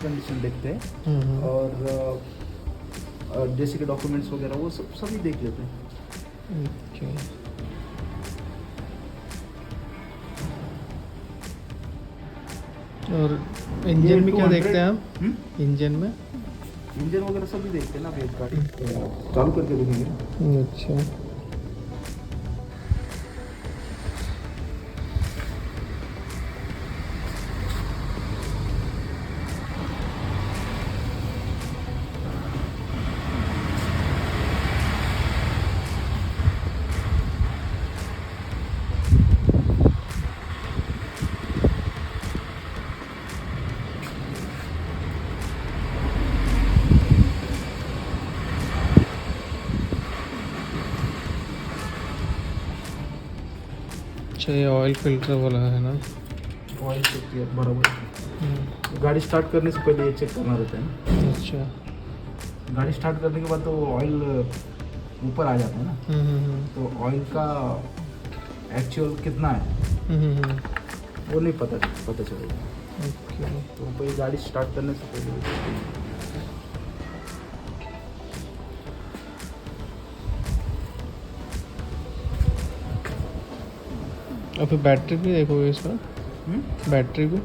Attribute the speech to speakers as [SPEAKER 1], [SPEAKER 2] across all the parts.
[SPEAKER 1] Condition देखते हैं और जैसे कि डॉक्यूमेंट्स वगैरह वो सब सभी देख लेते हैं।
[SPEAKER 2] ओके। और इंजन में क्या देखते हैं हम? इंजन में
[SPEAKER 1] इंजन वगैरह सभी देखते हैं ना, अभी गाड़ी चालू करके देखेंगे।
[SPEAKER 2] अच्छा। अच्छा, ये ऑयल फिल्टर वाला है ना?
[SPEAKER 1] ऑयल चेक किया बराबर। गाड़ी स्टार्ट करने से पहले ये चेक करना रहता है ना।
[SPEAKER 2] अच्छा।
[SPEAKER 1] गाड़ी स्टार्ट करने के बाद तो ऑयल ऊपर आ जाता है ना, तो ऑयल का एक्चुअल कितना है वो नहीं पता चलेगा।
[SPEAKER 2] ओके।
[SPEAKER 1] तो पहले गाड़ी स्टार्ट करने से पहले
[SPEAKER 2] और फिर बैटरी भी देखोगे इसमें? बैटरी भी?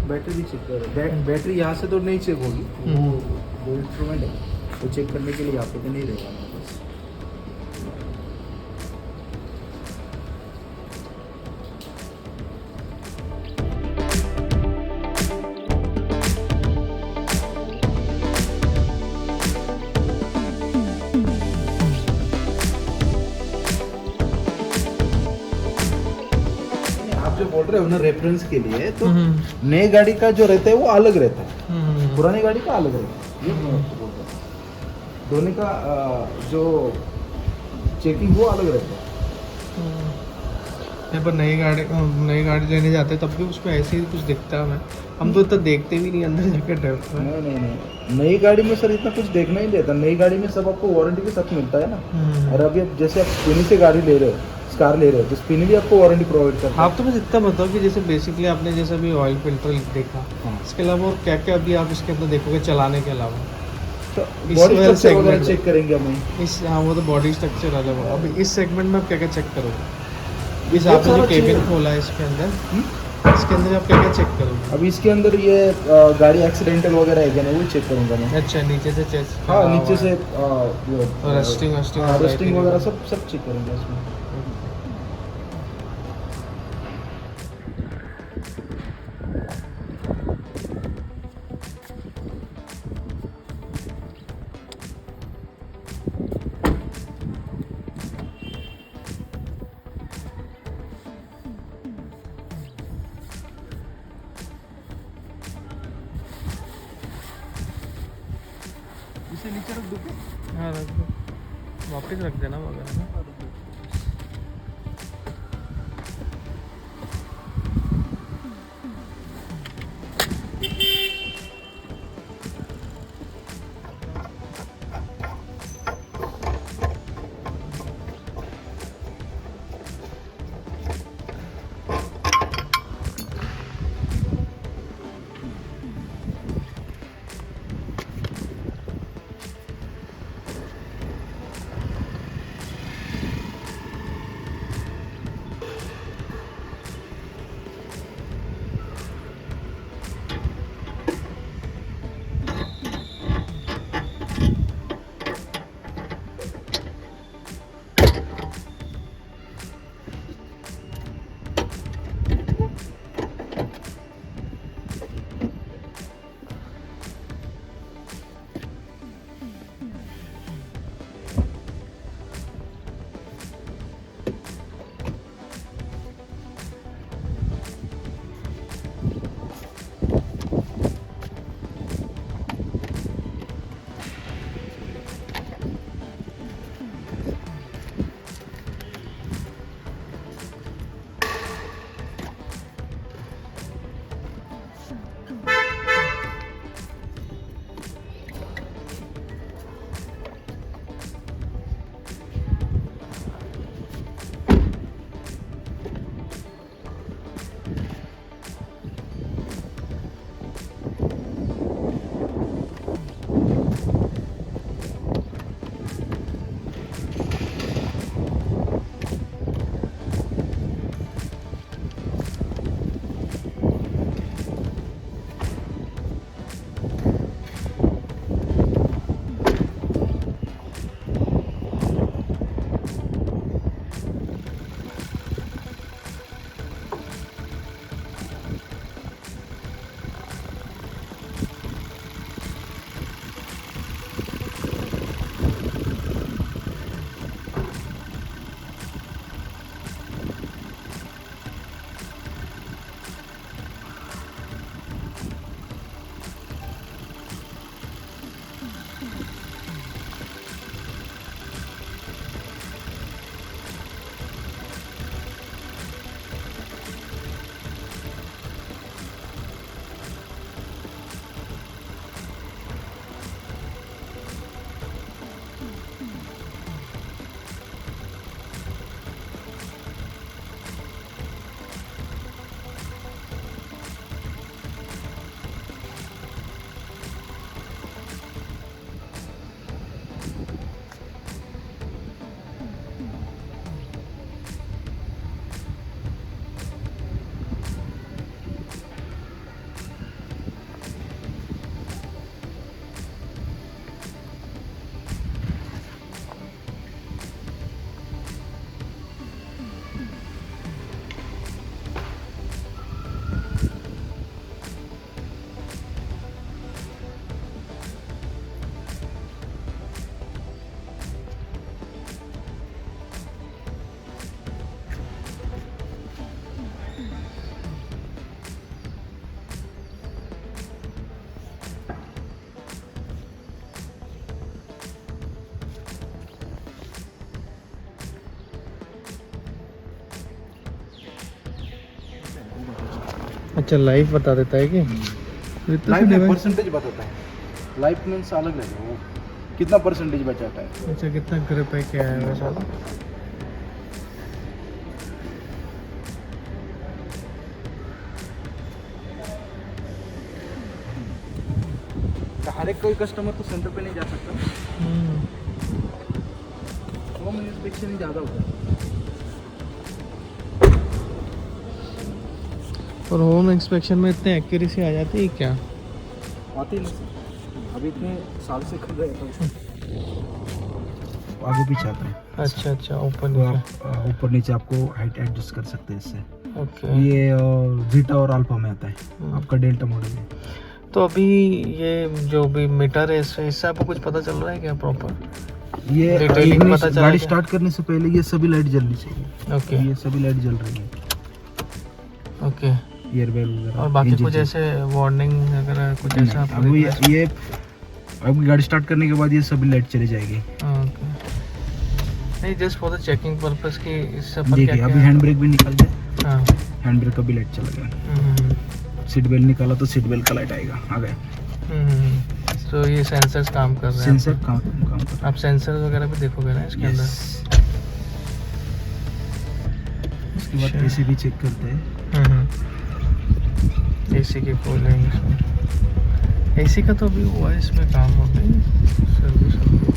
[SPEAKER 1] बैटरी भी चेक कर। बैटरी यहाँ से तो नहीं चेक होगी, वो इंस्ट्रूमेंट है वो चेक करने के लिए यहाँ पे तो नहीं रहेगा हमारे पास। आप जो बोल रहे हो ना रेफरेंस के लिए, तो नई गाड़ी का जो रहता है वो अलग रहता है, पुरानी गाड़ी का अलग रहता है। ये मैं आपको बोल रहा हूँ, दोनों का जो चेकिंग वो अलग रहता है।
[SPEAKER 2] यहाँ पर नई गाड़ी लेने जाते हैं तब भी उसमें ऐसे ही कुछ दिखता है हमें। हम तो इतना देखते भी नहीं अंदर जाकर डरते हैं।
[SPEAKER 1] नहीं, नई गाड़ी में सर इतना कुछ देखना ही नहीं रहता। नई गाड़ी में सब आपको वारंटी के साथ मिलता है ना। और अभी जैसे आप स्पिनी से गाड़ी ले रहे हो, कार ले रहे हो, तो स्पिनी भी आपको वारंटी प्रोवाइड करता है।
[SPEAKER 2] आप तो बस इतना बताओ कि जैसे बेसिकली आपने जैसे अभी ऑयल फिल्टर देखा, इसके अलावा और क्या क्या अभी आप इसके अंदर देखोगे चलाने के अलावा?
[SPEAKER 1] तो
[SPEAKER 2] इस
[SPEAKER 1] बॉडी
[SPEAKER 2] वाले
[SPEAKER 1] स्ट्रक्चर वगैरह
[SPEAKER 2] segment
[SPEAKER 1] चेक करेंगे हम।
[SPEAKER 2] इस हाँ, वो तो बॉडी स्ट्रक्चर अलग होगा। अभी इस सेगमेंट में आप क्या क्या चेक करोगे? इस
[SPEAKER 1] बहुत
[SPEAKER 2] आपने जो
[SPEAKER 1] सारा
[SPEAKER 2] केबिन
[SPEAKER 1] चीज़-
[SPEAKER 2] खोला है इसके अंदर, इसके अंदर आप क्या क्या चेक करोगे?
[SPEAKER 1] अब इसके अंदर ये गाड़ी एक्सीडेंटल वगैरह है क्या नहीं वो चेक करूंगा मैं।
[SPEAKER 2] अच्छा, नीचे से चेक?
[SPEAKER 1] हाँ, नीचे से
[SPEAKER 2] रस्टिंग
[SPEAKER 1] रस्टिंग वगैरह सब चेक करेंगे इसमें। इसे नीचे रख दूँ?
[SPEAKER 2] हाँ, रख दो, वापस रख देना मगर ना। अच्छा लाइफ बता देता है कि
[SPEAKER 1] लाइफ में परसेंटेज बताता है, लाइफ मीन्स अलग रहेगा वो, कितना परसेंटेज बचाता है।
[SPEAKER 2] अच्छा कितना ग्रिप है क्या है वैसा?
[SPEAKER 1] हर एक कोई कस्टमर तो सेंटर पे नहीं जा सकता, होम इंस्पेक्शन ही ज़्यादा होता है।
[SPEAKER 2] और होम इंस्पेक्शन में इतने एक्यूरेसी आ जाती है क्या?
[SPEAKER 1] आती नहीं सर, अभी इतने साल से कर रहे हैं तो आगे पीछे आता है।
[SPEAKER 2] अच्छा अच्छा ऊपर
[SPEAKER 1] तो
[SPEAKER 2] नीचे।
[SPEAKER 1] आप ऊपर नीचे आपको हाइट एडजस्ट कर सकते हैं इससे।
[SPEAKER 2] ओके
[SPEAKER 1] ये जीटा और अल्फा में आता है, आपका डेल्टा मॉडल है।
[SPEAKER 2] तो अभी ये जो भी मीटर है इससे आपको कुछ पता चल रहा है क्या प्रॉपर?
[SPEAKER 1] ये
[SPEAKER 2] डिटेलिंग
[SPEAKER 1] इग्निश-
[SPEAKER 2] पता चला
[SPEAKER 1] गाड़ी
[SPEAKER 2] क्या?
[SPEAKER 1] स्टार्ट करने से पहले ये सभी लाइट जलनी चाहिए।
[SPEAKER 2] ओके
[SPEAKER 1] ये सभी लाइट जल रही है,
[SPEAKER 2] ओके।
[SPEAKER 1] एयरबैग वगैरह
[SPEAKER 2] और बाकी
[SPEAKER 1] engine
[SPEAKER 2] कुछ
[SPEAKER 1] से।
[SPEAKER 2] ऐसे वार्निंग वगैरह कुछ ऐसा आपको
[SPEAKER 1] अब
[SPEAKER 2] देखना है?
[SPEAKER 1] ये अब गाड़ी स्टार्ट करने के बाद ये सभी लाइट चली जाएगी।
[SPEAKER 2] ओके नहीं just for the checking purpose की इससे पर
[SPEAKER 1] देखिए
[SPEAKER 2] क्या
[SPEAKER 1] अभी
[SPEAKER 2] क्या?
[SPEAKER 1] हैंड ब्रेक भी निकल जाए,
[SPEAKER 2] हाँ
[SPEAKER 1] हैंड ब्रेक का भी लाइट चला गया। सीट बेल्ट निकाला तो सीट बेल्ट का लाइट आएगा, आ गया।
[SPEAKER 2] तो ये सेंसर्स काम कर रहे हैं?
[SPEAKER 1] सेंसर काम कर
[SPEAKER 2] आप सेंसर वगैरह भी देखोगे ना इसके अंदर?
[SPEAKER 1] उसके बाद एसी भी चेक करते हैं।
[SPEAKER 2] एसी की कूलिंग, एसी का तो अभी हुआ है इसमें काम हो गई सर्विस हो गई।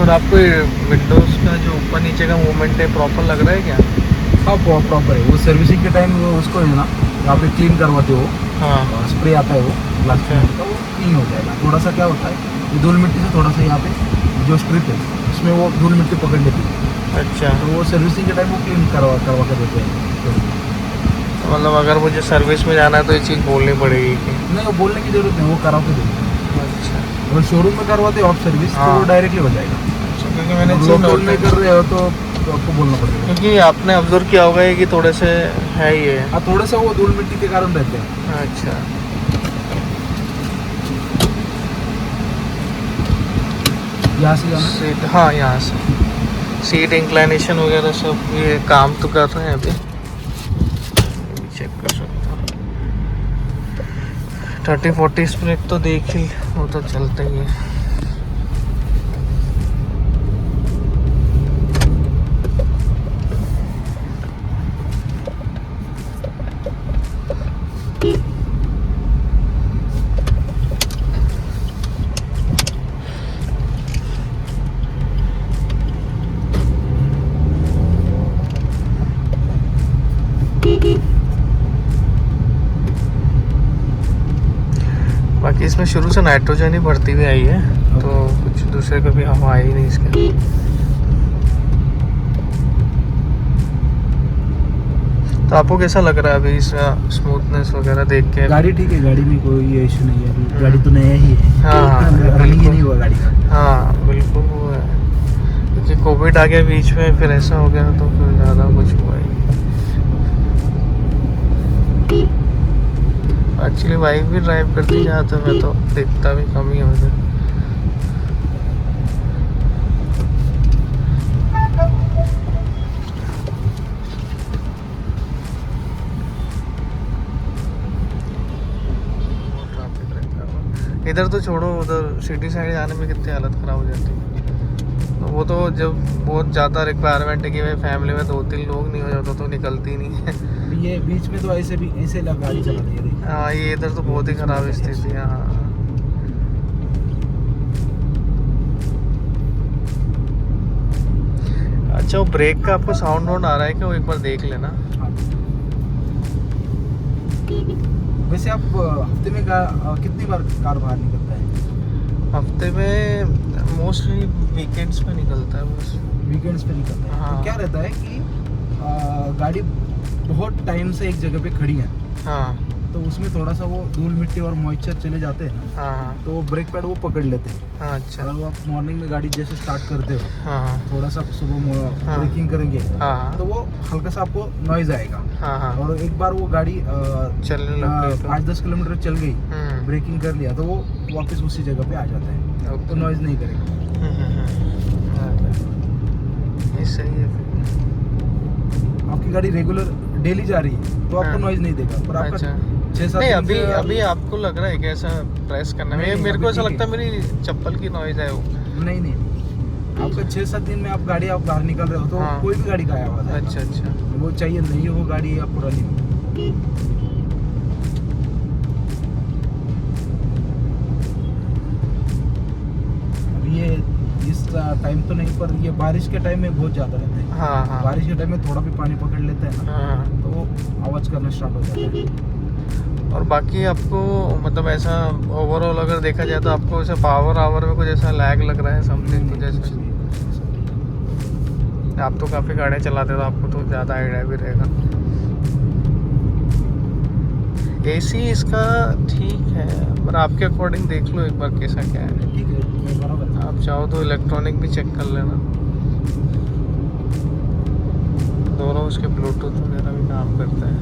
[SPEAKER 2] और आपको विंडोज का जो ऊपर नीचे का मूवमेंट है प्रॉपर लग रहा है क्या?
[SPEAKER 1] हाँ प्रॉपर है वो। सर्विसिंग के टाइम वो उसको है ना यहाँ पे क्लीन करवाते हो,
[SPEAKER 2] हाँ
[SPEAKER 1] स्प्रे आता है वो प्लास्टिक का, वो क्लीन हो जाएगा। थोड़ा सा क्या होता है ये धूल मिट्टी से थोड़ा सा यहाँ पे जो स्ट्रिप है उसमें वो धूल मिट्टी पकड़ लेती है,
[SPEAKER 2] अच्छा।
[SPEAKER 1] तो वो सर्विसिंग के टाइम वो क्लीन करवा कर देते हैं।
[SPEAKER 2] तो मतलब अगर मुझे सर्विस में जाना है तो ये चीज़ बोलनी पड़ेगी कि?
[SPEAKER 1] नहीं वो बोलने की जरूरत नहीं, वो करा के देंगे।
[SPEAKER 2] अच्छा
[SPEAKER 1] अगर शोरूम में करवाते हो आप सर्विस तो
[SPEAKER 2] हाँ।
[SPEAKER 1] वो डायरेक्टली हो जाएगा।
[SPEAKER 2] अच्छा क्योंकि मैंने चीज़
[SPEAKER 1] लोकल
[SPEAKER 2] नोट
[SPEAKER 1] में कर रहे हो तो आपको बोलना पड़ेगा।
[SPEAKER 2] क्योंकि आपने ऑब्जर्व किया होगा ये कि थोड़े से है ये।
[SPEAKER 1] हाँ थोड़ा सा वो धूल मिट्टी के कारण रहते हैं।
[SPEAKER 2] अच्छा
[SPEAKER 1] यहाँ से जाना है।
[SPEAKER 2] सीट, हाँ यहाँ से सीट इंक्लाइनेशन वगैरह सब ये काम तो कर रहे हैं अभी चेक कर सकते हो। 30-40 स्प्लिट तो देख ही वो तो चलता ही है। बाकी इसमें शुरू से नाइट्रोजन ही बढ़ती हुई आई है, तो कुछ दूसरे को भी हवा आई नहीं इसके। तो आपको कैसा लग रहा है अभी इसका स्मूथनेस वगैरह देख के?
[SPEAKER 1] गाड़ी ठीक है, गाड़ी में कोई इशू नहीं है अभी। गाड़ी तो नया ही है।
[SPEAKER 2] हाँ,
[SPEAKER 1] रनिंग ही नहीं हुआ गाड़ी का।
[SPEAKER 2] हाँ बिल्कुल वो है, क्योंकि कोविड आ गया बीच में, फिर ऐसा हो गया तो फिर ज़्यादा कुछ हुआ ही। एक्चुअली वाइफ भी ड्राइव करती जहाँ तो मैं तो देखता भी कम ही हो जाए। इधर तो छोड़ो, उधर सिटी साइड जाने में कितनी हालत ख़राब हो जाती है। वो तो जब बहुत ज़्यादा रिक्वायरमेंट है कि भाई फैमिली में 2-3 लोग नहीं हो जाता तो निकलती नहीं है।
[SPEAKER 1] ये बीच में तो ऐसे भी ऐसे गाड़ी चला रही है।
[SPEAKER 2] हाँ ये इधर तो बहुत ही ख़राब स्थिति है। हाँ अच्छा वो ब्रेक का आपको साउंड वाउंड आ रहा है क्या? वो एक बार देख लेना।
[SPEAKER 1] वैसे आप हफ्ते में कितनी बार कार बाहर निकलता है?
[SPEAKER 2] हफ्ते में मोस्टली वीकेंड्स पे निकलता है बस।
[SPEAKER 1] वीकेंड्स पे निकलता है।
[SPEAKER 2] हाँ।
[SPEAKER 1] तो क्या रहता है कि गाड़ी बहुत टाइम से एक जगह पे खड़ी है,
[SPEAKER 2] हाँ
[SPEAKER 1] तो उसमें थोड़ा सा वो धूल मिट्टी और मॉइस्चर चले जाते हैं ना,
[SPEAKER 2] हाँ
[SPEAKER 1] तो वो ब्रेक पैड वो पकड़ लेते हैं।
[SPEAKER 2] हाँ। अच्छा।
[SPEAKER 1] अगर वो आप मॉर्निंग में गाड़ी जैसे स्टार्ट करते हो,
[SPEAKER 2] हाँ
[SPEAKER 1] थोड़ा सा सुबह
[SPEAKER 2] हाँ।
[SPEAKER 1] ब्रेकिंग करेंगे,
[SPEAKER 2] हाँ
[SPEAKER 1] तो वो हल्का सा आपको नॉइज आएगा।
[SPEAKER 2] हाँ हाँ।
[SPEAKER 1] और एक बार वो गाड़ी
[SPEAKER 2] चलने लग गई तो
[SPEAKER 1] 5-10 किलोमीटर चल गई, ब्रेकिंग कर लिया, तो वो वापस उसी जगह पे आ जाता है, तो नॉइज नहीं करेगा।
[SPEAKER 2] ये सही है फिर।
[SPEAKER 1] आपकी गाड़ी रेगुलर डेली जा रही है तो आपको
[SPEAKER 2] हाँ।
[SPEAKER 1] नॉइज नहीं देगा, पर आपका
[SPEAKER 2] अच्छा
[SPEAKER 1] 6-7
[SPEAKER 2] नहीं,
[SPEAKER 1] दिन
[SPEAKER 2] अभी
[SPEAKER 1] से-
[SPEAKER 2] अभी आपको लग रहा है कि ऐसा प्रेस करना
[SPEAKER 1] नहीं,
[SPEAKER 2] मेरे
[SPEAKER 1] अभी
[SPEAKER 2] को ऐसा
[SPEAKER 1] ठीक
[SPEAKER 2] लगता है मेरी चप्पल की नॉइज है वो।
[SPEAKER 1] नहीं, आपका 6-7 दिन में आप बाहर निकल रहे हो तो
[SPEAKER 2] हाँ।
[SPEAKER 1] कोई भी गाड़ी का आवाज है।
[SPEAKER 2] अच्छा अच्छा।
[SPEAKER 1] वो चाहिए नई हो गाड़ी या पुरानी हो। अब ये इस टाइम तो नहीं, पर ये बारिश के टाइम में बहुत ज्यादा रहता है।
[SPEAKER 2] हाँ हाँ
[SPEAKER 1] बारिश के टाइम में थोड़ा भी पानी पकड़ लेता है ना,
[SPEAKER 2] हाँ।
[SPEAKER 1] तो वो आवाज करना स्टार्ट हो जाता है।
[SPEAKER 2] और बाकी आपको मतलब ऐसा ओवरऑल अगर देखा जाए तो आपको ऐसा पावर आवर में कुछ ऐसा लैग लग रहा है समथिंग कुछ ऐसा? आप तो काफ़ी गाड़ियाँ चलाते हो तो आपको तो ज़्यादा आइडिया भी रहेगा। एसी इसका ठीक है, पर आपके अकॉर्डिंग देख लो एक बार कैसा क्या है।
[SPEAKER 1] ठीक है, बराबर।
[SPEAKER 2] आप चाहो तो इलेक्ट्रॉनिक भी चेक कर लेना, दोनों उसके ब्लूटूथ वगैरह भी काम करते हैं।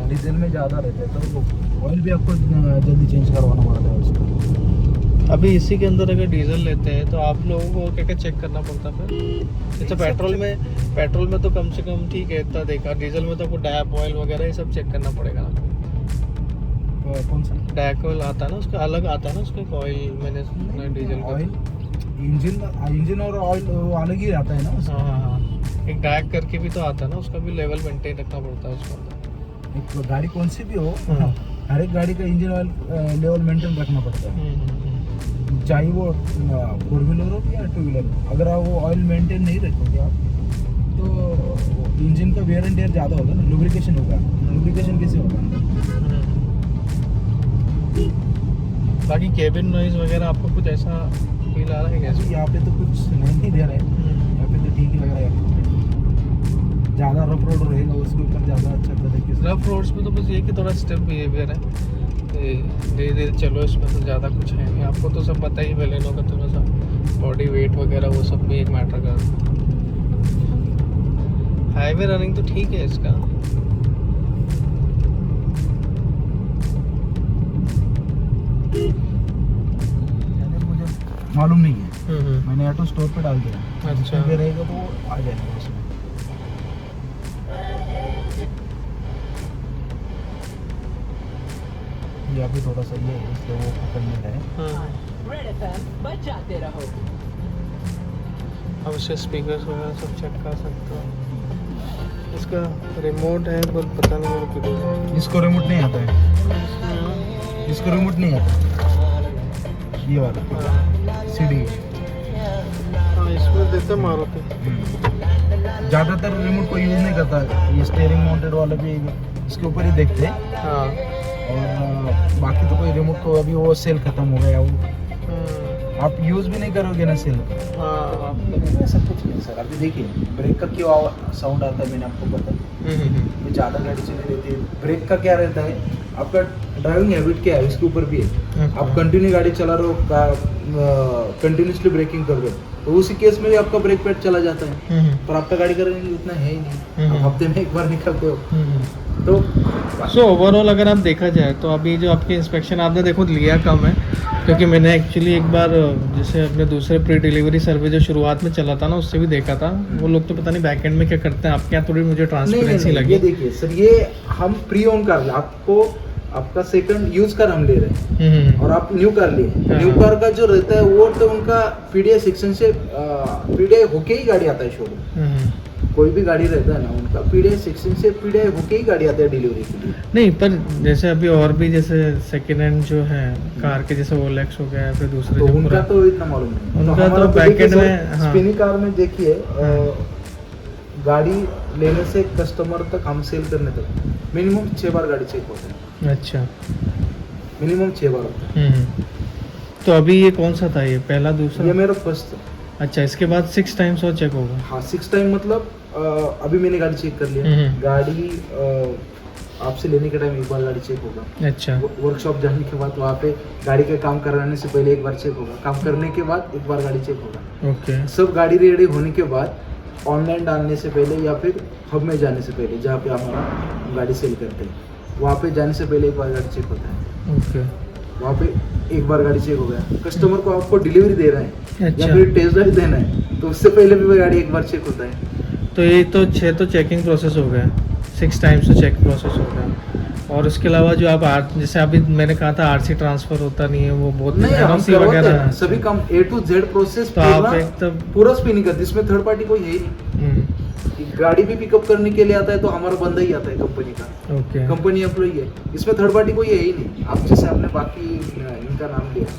[SPEAKER 1] डीजल में ज़्यादा रहता है तो ऑयल भी आपको जल्दी चेंज करवाना पड़ता है उसको।
[SPEAKER 2] अभी इसी के अंदर अगर डीजल लेते हैं तो आप लोगों को क्या क्या चेक करना पड़ता है फिर? जैसे पेट्रोल में तो कम से कम ठीक है इतना देखा, डीजल में तो आपको डैप ऑयल वगैरह ये सब चेक करना पड़ेगा ना।
[SPEAKER 1] कौन सा
[SPEAKER 2] डैक ऑयल आता है ना, उसका अलग आता है ना, उसका ऑयल मैंने सुना है डीजल का।
[SPEAKER 1] ऑयल? इंजन और ऑयल वो अलग ही आता है ना उसका।
[SPEAKER 2] हाँ हाँ हाँ, एक डैक करके भी तो आता है ना, उसका भी लेवल मेंटेन रखना पड़ता है उसका।
[SPEAKER 1] एक गाड़ी कौन सी भी हो,
[SPEAKER 2] हाँ।
[SPEAKER 1] हर एक गाड़ी का इंजन ऑयल लेवल मेंटेन रखना पड़ता है, चाहे वो 4 व्हीलर हो या 2 व्हीलर हो। अगर आप वो ऑयल मेंटेन नहीं रखोगे आप, तो इंजन का वेयर एंड टेयर ज़्यादा होगा ना, लुब्रिकेशन होगा। लुब्रिकेशन कैसे होगा अंदर?
[SPEAKER 2] बाकी केबिन नॉइज वगैरह आपको कुछ ऐसा फील आ रहा है कैसे?
[SPEAKER 1] यहाँ पे तो कुछ नहीं दे रहा है, यहाँ पे तो ठीक ही लग रहा है। ज़्यादा रफ रोड रहेगा उसके ऊपर ज़्यादा अच्छा तरीके से।
[SPEAKER 2] रफ रोड्स पे तो बस ये कि थोड़ा स्टेप बिहेवियर है, धीरे धीरे चलो, इसमें तो ज़्यादा कुछ है नहीं। आपको तो सब पता ही बेलेनो का थोड़ा सा बॉडी वेट वगैरह वो सब भी एक मैटर करता है। हाईवे रनिंग तो ठीक है इसका।
[SPEAKER 1] मुझे मालूम नहीं है, मैंने ऑटो स्टोर पे डाल दिया।
[SPEAKER 2] अच्छा।
[SPEAKER 1] जिसमें रहेगा तो वो आ जाएगा उसमें। यहाँ पे थोड़ा सा ये है, इसलिए वो पकड़ने का है।
[SPEAKER 3] रेड एफएम बजाते रहो।
[SPEAKER 2] अब इसके स्पीकर्स वगैरह सब चेक कर सकते हो। इसका रिमोट है पर पता नहीं मेरे किधर।
[SPEAKER 1] इसको रिमोट नहीं आता है, इसको रिमोट नहीं आता। ये वाला सीडी
[SPEAKER 2] हाँ इसमें देते मारुति।
[SPEAKER 1] ज़्यादातर रिमोट को यूज़ नहीं करता, ये स्टीयरिंग माउंटेड वाले भी इसके ऊपर ही देखते हैं।
[SPEAKER 2] हाँ
[SPEAKER 1] और बाकी तो कोई रिमोट को अभी वो सेल खत्म हो गया, वो आप यूज़ भी नहीं करोगे ना सेल।
[SPEAKER 2] हाँ।
[SPEAKER 1] ऐसा कुछ नहीं सर। अभी देखिए ब्रेक का क्यों साउंड आता है, मैंने आपको पता है। ज़्यादा गाड़ी चली रहती है, ब्रेक का क्या रहता है, आपका ड्राइविंग हैबिट क्या है इसके ऊपर भी है। आप कंटिन्यू गाड़ी चला रहे हो, कंटिन्यूसली ब्रेकिंग कर रहे हो, तो उसी केस में भी आपका ब्रेक पैड चला जाता है। पर आपका गाड़ी का रनिंग उतना है ही नहीं, आप हफ्ते में एक बार निकलते हो तो।
[SPEAKER 2] सो ओवरऑल अगर आप देखा जाए तो अभी जो आपकी इंस्पेक्शन आपने देखो लिया कम है, क्योंकि मैंने एक्चुअली एक बार जैसे अपने दूसरे प्री डिलीवरी सर्वे जो शुरुआत में चला था ना, उससे भी देखा था। वो लोग तो पता नहीं बैक एंड में क्या करते हैं, आपके यहाँ थोड़ी मुझे ट्रांसपेरेंसी लगी।
[SPEAKER 1] ये देखिए सर, ये हम प्री ओन कर, आपको आपका सेकंड यूज कर हम ले रहे हैं और आप न्यू कार लिए।
[SPEAKER 2] हाँ।
[SPEAKER 1] न्यू कार का जो रहता है वो तो उनका पीडीआई सेक्शन से पीडीआई होके ही गाड़ी आता है शोरूम। कोई भी गाड़ी रहता है ना, उनका पीडीआई सेक्शन से पीडीआई होके ही गाड़ी आता है डिलीवरी के लिए।
[SPEAKER 2] नहीं, पर जैसे अभी और भी जैसे सेकेंड हैंड जो है कार के, जैसे ओलेक्स हो गया, फिर दूसरे
[SPEAKER 1] तो
[SPEAKER 2] जो
[SPEAKER 1] उनका तो इतना मालूम नहीं।
[SPEAKER 2] उनका
[SPEAKER 1] हमारा
[SPEAKER 2] तो बैक
[SPEAKER 1] देखिए
[SPEAKER 2] एंड
[SPEAKER 1] सर,
[SPEAKER 2] में। हाँ।
[SPEAKER 1] स्पिनी कार में देखिए गाड़ी लेने से कस्टमर तक, हम सेल करने तक मिनिमम 6 बार गाड़ी चेक होता है,
[SPEAKER 2] अच्छा।
[SPEAKER 1] मिनिमम 6 बार होता है।
[SPEAKER 2] तो अभी ये कौन सा था, ये पहला दूसरा?
[SPEAKER 1] ये मेरा फर्स्ट था।
[SPEAKER 2] अच्छा, इसके बाद 6 टाइम्स और चेक होगा?
[SPEAKER 1] हाँ 6 टाइम मतलब अभी मैंने गाड़ी चेक कर लिया, गाड़ी आपसे लेने के टाइम एक बार गाड़ी चेक होगा।
[SPEAKER 2] अच्छा।
[SPEAKER 1] वर्कशॉप जाने के बाद वहाँ पे गाड़ी का काम कराने से पहले एक बार चेक होगा, काम करने के बाद एक बार गाड़ी चेक होगा।
[SPEAKER 2] ओके।
[SPEAKER 1] सब गाड़ी रेडी होने के बाद ऑनलाइन डालने से पहले या फिर हब में जाने से पहले, जहाँ पे हमारा गाड़ी सेल करते हैं, वहाँ पे जाने से पहले एक बार गाड़ी चेक होता है।
[SPEAKER 2] ओके।
[SPEAKER 1] वहाँ पे एक बार गाड़ी चेक हो गया, कस्टमर को आपको डिलीवरी दे रहे हैं
[SPEAKER 2] अच्छा।
[SPEAKER 1] या फिर टेस्ट ड्राइव देना है, तो उससे पहले भी गाड़ी एक बार चेक होता है।
[SPEAKER 2] तो ये तो 6 तो चेकिंग प्रोसेस हो गया, 6 टाइम्स तो चेक प्रोसेस हो गया। और उसके अलावा जो आप जैसे अभी मैंने कहा था आरसी ट्रांसफर होता नहीं है, वो बहुत
[SPEAKER 1] नहीं, हम
[SPEAKER 2] NOC
[SPEAKER 1] करवाते
[SPEAKER 2] वगैरह
[SPEAKER 1] हैं सभी काम A to Z प्रोसेस,
[SPEAKER 2] तो आप एकदम
[SPEAKER 1] पूरा स्पिनिंग करते, इसमें थर्ड पार्टी कोई है ही नहीं। गाड़ी भी पिकअप करने के लिए आता है तो हमारा बंदा ही आता है कंपनी का,
[SPEAKER 2] ओके।
[SPEAKER 1] कंपनी एम्प्लॉई है, इसमें थर्ड पार्टी कोई है ही नहीं। आप जैसे आपने बाकी इनका नाम लिया,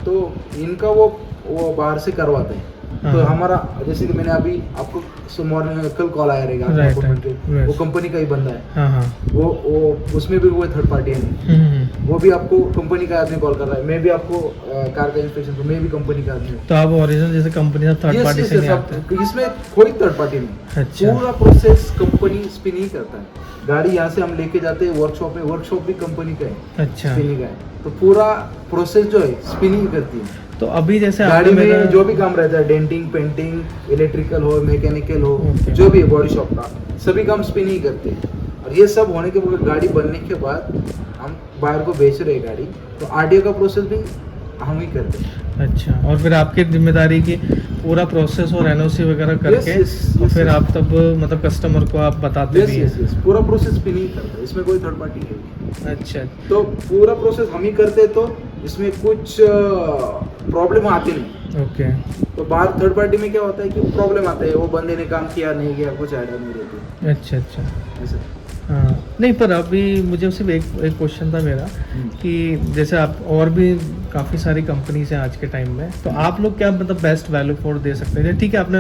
[SPEAKER 1] तो इनका वो बाहर से करवाते हैं। तो
[SPEAKER 2] हाँ।
[SPEAKER 1] हमारा जैसे कि मैंने अभी आपको मॉर्निंग कल कॉल आया रहेगा,
[SPEAKER 2] Right,
[SPEAKER 1] वो
[SPEAKER 2] right.
[SPEAKER 1] कंपनी का ही बंदा है,
[SPEAKER 2] हाँ हाँ।
[SPEAKER 1] वो उसमें भी वो थर्ड पार्टी है नहीं, वो भी आपको कंपनी का आदमी कॉल कर रहा है। मैं भी आपको कार का इंस्पेक्शन, तो मैं भी कंपनी का आदमी हूँ।
[SPEAKER 2] तो आप ओरिजिनल जैसे कंपनी से थर्ड
[SPEAKER 1] Yes,
[SPEAKER 2] पार्टी
[SPEAKER 1] yes,
[SPEAKER 2] से
[SPEAKER 1] yes,
[SPEAKER 2] नहीं
[SPEAKER 1] सब-
[SPEAKER 2] आते?
[SPEAKER 1] इसमें कोई थर्ड पार्टी नहीं,
[SPEAKER 2] अच्छा।
[SPEAKER 1] पूरा प्रोसेस कंपनी स्पिन ही करता है। गाड़ी यहाँ से हम लेके जाते हैं वर्कशॉप में, वर्कशॉप भी कंपनी का है,
[SPEAKER 2] अच्छा।
[SPEAKER 1] स्पिनिंग का है, तो पूरा प्रोसेस जो है स्पिनिंग करती है।
[SPEAKER 2] तो अभी जैसे
[SPEAKER 1] गाड़ी
[SPEAKER 2] आपने
[SPEAKER 1] में जो भी काम रहता है, डेंटिंग, पेंटिंग, इलेक्ट्रिकल हो, मैकेनिकल हो,
[SPEAKER 2] Okay.
[SPEAKER 1] जो भी है बॉडी शॉप का, सभी काम स्पिन ही करते हैं। और ये सब होने के बाद गाड़ी बनने के बाद हम बाहर को बेच रहे हैं गाड़ी, तो आरटीओ का प्रोसेस भी हम ही करते हैं।
[SPEAKER 2] अच्छा। और फिर आपकी जिम्मेदारी की पूरा प्रोसेस और एनओसी वगैरह करके
[SPEAKER 1] yes,
[SPEAKER 2] और
[SPEAKER 1] yes,
[SPEAKER 2] फिर
[SPEAKER 1] yes.
[SPEAKER 2] आप तब मतलब कस्टमर को आप बताते
[SPEAKER 1] यस
[SPEAKER 2] भी
[SPEAKER 1] यस
[SPEAKER 2] हैं?
[SPEAKER 1] यस, पूरा प्रोसेस स्पिन ही करता है, इसमें कोई थर्ड पार्टी है नहीं।
[SPEAKER 2] अच्छा।
[SPEAKER 1] तो पूरा प्रोसेस हम ही करते हैं, तो इसमें कुछ प्रॉब्लम आती नहीं।
[SPEAKER 2] ओके।
[SPEAKER 1] तो बाहर थर्ड पार्टी में क्या होता है कि प्रॉब्लम आता है, वो बंदे ने काम किया नहीं किया, कुछ आइडिया नहीं रहती
[SPEAKER 2] अच्छा अच्छा।
[SPEAKER 1] ऐसा।
[SPEAKER 2] हाँ, नहीं पर अभी मुझे सिर्फ एक क्वेश्चन था मेरा कि जैसे आप और भी काफ़ी सारी कंपनीज हैं आज के टाइम में, तो आप लोग क्या मतलब बेस्ट वैल्यू फॉर दे सकते हैं? ठीक है, आपने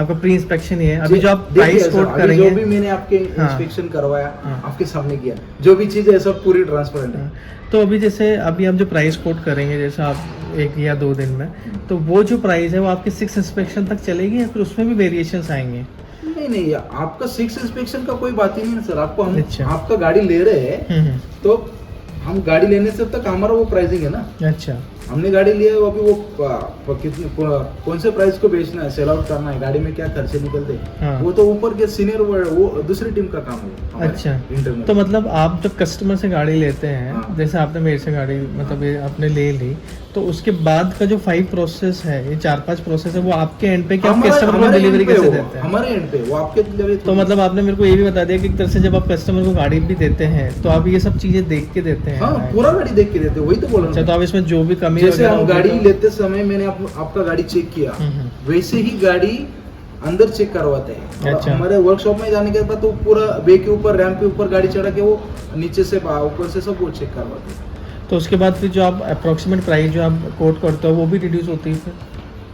[SPEAKER 2] आपका प्री इंस्पेक्शन ही है, अभी जो आप
[SPEAKER 1] देखिए,
[SPEAKER 2] प्राइस कोट
[SPEAKER 1] अभी
[SPEAKER 2] करेंगे,
[SPEAKER 1] जो भी मैंने आपके
[SPEAKER 2] हाँ।
[SPEAKER 1] इंस्पेक्शन करवाया,
[SPEAKER 2] हाँ।
[SPEAKER 1] आपके सामने किया, जो भी चीज़ है सब पूरी ट्रांसपेरेंट है।
[SPEAKER 2] तो अभी जैसे अभी आप जो प्राइस कोट करेंगे, जैसे आप 1 या 2 दिन में, तो वो जो प्राइस है वो आपके 6 इंस्पेक्शन तक चलेगी या फिर उसमें भी वेरिएशंस आएंगे?
[SPEAKER 1] नहीं, आपका 6 इंस्पेक्शन का कोई बात ही नहीं है सर। आपको हम
[SPEAKER 2] अच्छा।
[SPEAKER 1] आपका गाड़ी ले रहे हैं, तो हम गाड़ी लेने से तक हमारा वो प्राइसिंग है ना।
[SPEAKER 2] अच्छा।
[SPEAKER 1] हमने गाड़ी लिया है, वो अभी वो कितने कौन से प्राइस को बेचना है, सेल आउट करना है, गाड़ी में क्या खर्चे निकलते हैं,
[SPEAKER 2] हाँ।
[SPEAKER 1] वो तो ऊपर के सीनियर, वो दूसरी टीम का काम है हमारे
[SPEAKER 2] अच्छा।
[SPEAKER 1] इंटरनल।
[SPEAKER 2] तो मतलब आप जब कस्टमर से गाड़ी लेते हैं,
[SPEAKER 1] हाँ।
[SPEAKER 2] जैसे आपने मेरे से गाड़ी मतलब ये आपने ले ली, तो उसके बाद का जो 5 प्रोसेस है, ये 4-5 प्रोसेस है, वो आपके एंड पे, क्या आप कस्टमर को
[SPEAKER 1] हमारे
[SPEAKER 2] डिलीवरी
[SPEAKER 1] end पे
[SPEAKER 2] कैसे
[SPEAKER 1] वो,
[SPEAKER 2] देते हैं?
[SPEAKER 1] हमारे एंड पे वो आपके delivery
[SPEAKER 2] तो मतलब आपने मेरे को ये भी बता दिया कि एक तरह से जब आप कस्टमर को गाड़ी भी देते हैं तो आप ये सब चीजें देख के देते हैं?
[SPEAKER 1] हाँ, पूरा गाड़ी देख के देते हैं, वही तो बोल
[SPEAKER 2] अच्छा।
[SPEAKER 1] रहा
[SPEAKER 2] तो
[SPEAKER 1] हूँ।
[SPEAKER 2] आप इसमें जो भी कमी
[SPEAKER 1] जैसे
[SPEAKER 2] वगैरह
[SPEAKER 1] हम
[SPEAKER 2] होगी
[SPEAKER 1] गाड़ी
[SPEAKER 2] तो-
[SPEAKER 1] लेते समय मैंने आपका गाड़ी चेक किया, वैसे ही गाड़ी अंदर चेक करवाते हैं। और
[SPEAKER 2] अच्छा।
[SPEAKER 1] हमारे वर्कशॉप में जाने के बाद तो पूरा वे के ऊपर, रैंप के ऊपर गाड़ी चढ़ा के वो नीचे से ऊपर से सब वो चेक करवाते हैं।
[SPEAKER 2] तो उसके बाद फिर जो आप अप्रोक्सीमेट प्राइस जो आप कोट करते हो वो भी रिड्यूस होती है फिर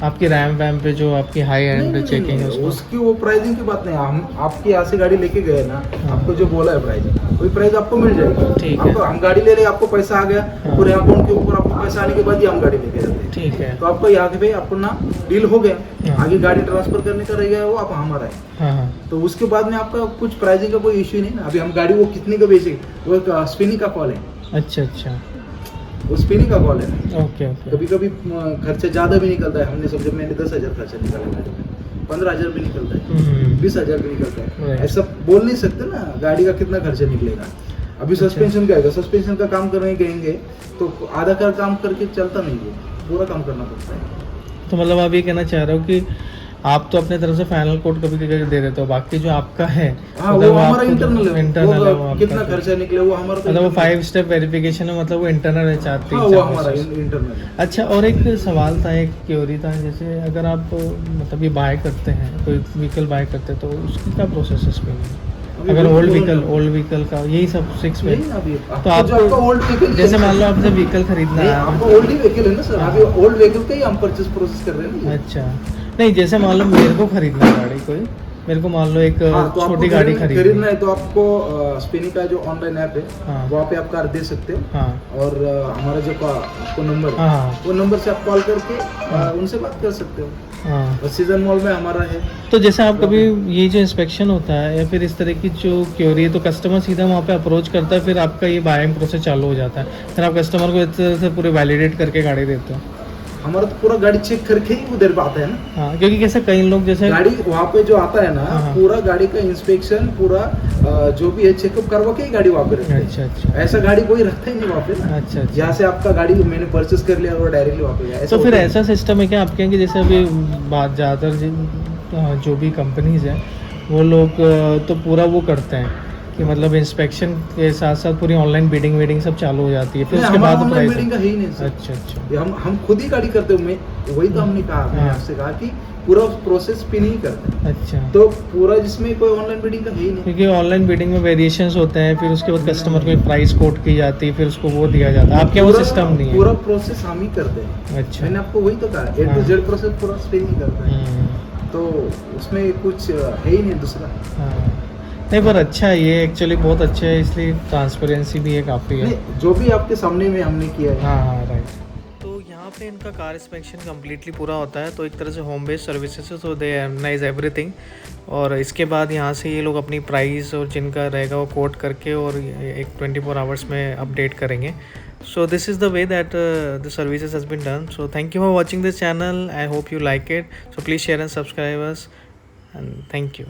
[SPEAKER 2] आपकी रैम वैम पे, जो आपकी हाई एंड चेकिंग है उसको?
[SPEAKER 1] उसकी वो प्राइसिंग की बात नहीं, हम आपके यहाँ से गाड़ी लेके गए ना,
[SPEAKER 2] हाँ।
[SPEAKER 1] आपको जो बोला है प्राइस, वही प्राइस आपको मिल जाएगी।
[SPEAKER 2] ठीक है।
[SPEAKER 1] हम गाड़ी ले रहे, आपको पैसा आ गया,
[SPEAKER 2] हाँ।
[SPEAKER 1] पूरे अकाउंट के ऊपर आपको पैसा आने के बाद ही हम गाड़ी लेके जाते हैं।
[SPEAKER 2] ठीक है।
[SPEAKER 1] तो आपको यहाँ पे अपना डील हो गया,
[SPEAKER 2] हाँ।
[SPEAKER 1] आगे गाड़ी ट्रांसफर करने का रह गया, वो आप हमारा है।
[SPEAKER 2] हाँ हाँ।
[SPEAKER 1] तो उसके बाद में आपका कुछ प्राइसिंग का कोई इश्यू नहीं ना। अभी हम गाड़ी वो कितने का बेचेंगे, वो स्पिनिंग का कॉल है,
[SPEAKER 2] अच्छा अच्छा।
[SPEAKER 1] वो स्पिनिंग का कॉल है।
[SPEAKER 2] Okay okay.
[SPEAKER 1] कभी कभी खर्चा ज़्यादा भी निकलता है। हमने समझो मैंने 10,000 खर्चा निकाला गाड़ी में, 15,000 भी निकलता है, 20,000 भी निकलता है।
[SPEAKER 2] Right.
[SPEAKER 1] ऐसा बोल नहीं सकते ना गाड़ी का कितना खर्चा निकलेगा। अभी सस्पेंशन का है, सस्पेंशन का काम करने गएंगे तो आधा का काम करके चलता नहीं है, पूरा काम करना पड़ता है।
[SPEAKER 2] तो मतलब आप ये कहना चाह रहे हो कि आप तो अपने तरफ से फाइनल कोड कभी कभी दे देते हो, बाकी जो आपका है
[SPEAKER 1] हाँ,
[SPEAKER 2] मतलब
[SPEAKER 1] वो हमारा
[SPEAKER 2] आपको
[SPEAKER 1] इंटरनल है,
[SPEAKER 2] इंटरनल है, वो
[SPEAKER 1] वो
[SPEAKER 2] आपका
[SPEAKER 1] कितना
[SPEAKER 2] तो-
[SPEAKER 1] खर्चा निकले वो हमारा
[SPEAKER 2] मतलब वो 5 स्टेप वेरिफिकेशन है, मतलब वो इंटरनल है, चाहते
[SPEAKER 1] हाँ, वो हमारा इंटरनल है।
[SPEAKER 2] अच्छा। और एक सवाल था, एक क्योरी था, जैसे अगर आप मतलब ये बाय करते हैं, कोई व्हीकल बाय करते हैं तो उसकी क्या प्रोसेस है इसमें?
[SPEAKER 1] अभी
[SPEAKER 2] अगर
[SPEAKER 1] वो
[SPEAKER 2] ओल्ड
[SPEAKER 1] बोल
[SPEAKER 2] व्हीकल का यही सब 6 में,
[SPEAKER 1] नहीं ना, अभी
[SPEAKER 2] तो
[SPEAKER 1] आपको जो आपका ओल्ड
[SPEAKER 2] आपको
[SPEAKER 1] व्हीकल,
[SPEAKER 2] जैसे मान लो आपने व्हीकल खरीदना है
[SPEAKER 1] आपका ओल्ड ही व्हीकल है ना सर,
[SPEAKER 2] हाँ।
[SPEAKER 1] अभी ओल्ड व्हीकल का ही हम परचेस प्रोसेस कर रहे हैं ना।
[SPEAKER 2] अच्छा। नहीं, जैसे मान लो मेरे को खरीदना है गाड़ी कोई, मेरे को मान लो एक
[SPEAKER 1] हाँ, तो आपको
[SPEAKER 2] छोटी गाड़ी खरीदनी
[SPEAKER 1] खरीदना है तो आपको स्पिनी का जो ऑनलाइन ऐप है
[SPEAKER 2] हाँ।
[SPEAKER 1] वहाँ पे आप कार दे सकते हो।
[SPEAKER 2] हाँ
[SPEAKER 1] और हमारा जो आपको नंबर
[SPEAKER 2] हाँ
[SPEAKER 1] है
[SPEAKER 2] हाँ
[SPEAKER 1] वो नंबर से आप कॉल करके उनसे बात कर सकते हो।
[SPEAKER 2] हाँ।
[SPEAKER 1] और सीजन मॉल में हमारा है।
[SPEAKER 2] तो जैसे आप कभी ये जो इंस्पेक्शन होता है या फिर इस तरह की जो क्यूरी है तो कस्टमर सीधा वहाँ पे अप्रोच करता है, फिर आपका ये बाइंग प्रोसेस चालू हो जाता है, फिर आप कस्टमर को इस तरह से पूरे वैलिडेट करके गाड़ी देते हो?
[SPEAKER 1] हमारा तो पूरा गाड़ी चेक करके ही उधर पे आता है ना।
[SPEAKER 2] हाँ, क्योंकि कैसे कई लोग जैसे
[SPEAKER 1] गाड़ी वहाँ पे जो आता है ना
[SPEAKER 2] हाँ।
[SPEAKER 1] पूरा गाड़ी का इंस्पेक्शन पूरा जो भी है चेकअप करवा के ही गाड़ी वहाँ पे रखते हैं।
[SPEAKER 2] अच्छा अच्छा
[SPEAKER 1] ऐसा गाड़ी कोई रखता ही नहीं वहाँ पे ना।
[SPEAKER 2] अच्छा अच्छा।
[SPEAKER 1] जहाँ से आपका गाड़ी मैंने परचेस कर लिया और डायरेक्टली वहाँ पे गया,
[SPEAKER 2] तो फिर
[SPEAKER 1] होता है।
[SPEAKER 2] ऐसा सिस्टम है क्या आपके यहाँ कि जैसे अभी बात ज़्यादातर जो भी कंपनीज हैं वो लोग तो पूरा वो करते हैं कि मतलब इंस्पेक्शन के साथ साथ पूरी ऑनलाइन बिडिंग वीडिंग सब चालू हो जाती है, फिर
[SPEAKER 1] नहीं,
[SPEAKER 2] उसके
[SPEAKER 1] हमारा
[SPEAKER 2] बाद
[SPEAKER 1] ऑनलाइन
[SPEAKER 2] प्राइस?
[SPEAKER 1] बिडिंग का है ही नहीं सर।
[SPEAKER 2] अच्छा अच्छा।
[SPEAKER 1] ये हम खुद ही गाड़ी करते हो। मैं वही तो हमने कहा, मैंने
[SPEAKER 2] हाँ।
[SPEAKER 1] आपसे कहा कि पूरा प्रोसेस पे नहीं करते,
[SPEAKER 2] अच्छा,
[SPEAKER 1] तो पूरा जिसमें कोई ऑनलाइन बिडिंग का है ही नहीं।
[SPEAKER 2] क्योंकि ऑनलाइन बिडिंग में वेरिएशंस होते हैं, फिर उसके बाद कस्टमर को प्राइस कोट की जाती है, फिर उसको वो दिया जाता है। आपके वो
[SPEAKER 1] पूरा-
[SPEAKER 2] सिस्टम नहीं है?
[SPEAKER 1] पूरा प्रोसेस हम ही करते हैं।
[SPEAKER 2] अच्छा।
[SPEAKER 1] मैंने आपको वही तो कहा, A to
[SPEAKER 2] हाँ।
[SPEAKER 1] Z प्रोसेस पूरा स्पेन ही करता है।
[SPEAKER 2] हम्म,
[SPEAKER 1] तो उसमें कुछ है ही नहीं दूसरा।
[SPEAKER 2] हाँ। नहीं पर अच्छा है ये, एक्चुअली बहुत अच्छा है, इसलिए ट्रांसपेरेंसी भी है काफ़ी है।
[SPEAKER 1] नहीं, जो भी आपके सामने में हमने किया है।
[SPEAKER 2] हाँ हाँ राइट। तो यहाँ पे इनका कार इंस्पेक्शन कम्प्लीटली पूरा होता है, तो एक तरह से होम बेस्ड सर्विसेज, तो दे एमनाइज एवरीथिंग। और इसके बाद यहाँ से ये लोग अपनी प्राइस और जिनका रहेगा वो कोट करके और एक 24 आवर्स में अपडेट करेंगे। So this is the way that the services has been done. So thank you for watching this channel, I hope you like it, so please share and subscribe us and thank you.